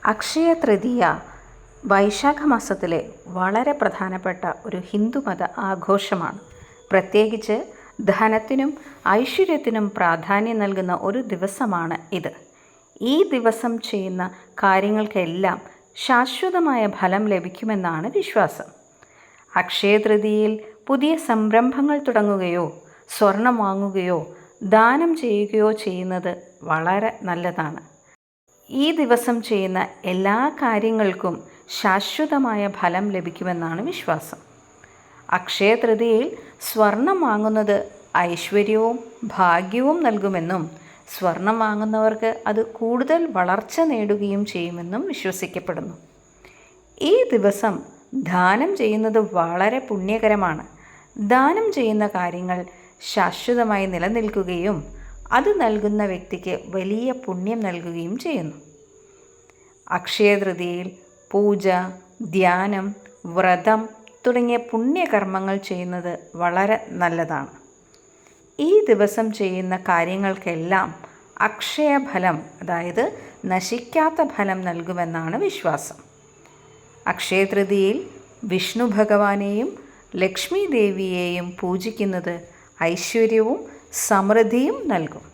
അക്ഷയ തൃതീയ വൈശാഖ മാസത്തിലെ വളരെ പ്രധാനപ്പെട്ട ഒരു ഹിന്ദുമത ആഘോഷമാണ്. പ്രത്യേകിച്ച് ധനത്തിനും ഐശ്വര്യത്തിനും പ്രാധാന്യം നൽകുന്ന ഒരു ദിവസമാണ് ഇത്. ഈ ദിവസം ചെയ്യുന്ന കാര്യങ്ങൾക്കെല്ലാം ശാശ്വതമായ ഫലം ലഭിക്കുമെന്നാണ് വിശ്വാസം. അക്ഷയ തൃതീയയിൽ പുതിയ സംരംഭങ്ങൾ തുടങ്ങുകയോ സ്വർണം വാങ്ങുകയോ ദാനം ചെയ്യുകയോ ചെയ്യുന്നത് വളരെ നല്ലതാണ്. ഈ ദിവസം ചെയ്യുന്ന എല്ലാ കാര്യങ്ങൾക്കും ശാശ്വതമായ ഫലം ലഭിക്കുമെന്നാണ് വിശ്വാസം. അക്ഷയ തൃതീയയിൽ സ്വർണം വാങ്ങുന്നത് ഐശ്വര്യവും ഭാഗ്യവും നൽകുമെന്നും സ്വർണം വാങ്ങുന്നവർക്ക് അത് കൂടുതൽ വളർച്ച നേടുകയും ചെയ്യുമെന്നും വിശ്വസിക്കപ്പെടുന്നു. ഈ ദിവസം ദാനം ചെയ്യുന്നത് വളരെ പുണ്യകരമാണ്. ദാനം ചെയ്യുന്ന കാര്യങ്ങൾ ശാശ്വതമായി നിലനിൽക്കുകയും അത് നൽകുന്ന വ്യക്തിക്ക് വലിയ പുണ്യം നൽകുകയും ചെയ്യുന്നു. അക്ഷയ തൃതീയയിൽ പൂജ, ധ്യാനം, വ്രതം തുടങ്ങിയ പുണ്യകർമ്മങ്ങൾ ചെയ്യുന്നത് വളരെ നല്ലതാണ്. ഈ ദിവസം ചെയ്യുന്ന കാര്യങ്ങൾക്കെല്ലാം അക്ഷയഫലം, അതായത് നശിക്കാത്ത ഫലം നൽകുമെന്നാണ് വിശ്വാസം. അക്ഷയ തൃതീയയിൽ വിഷ്ണു ഭഗവാനെയും ലക്ഷ്മി ദേവിയെയും പൂജിക്കുന്നത് ഐശ്വര്യവും സമൃദ്ധിയും നൽകും.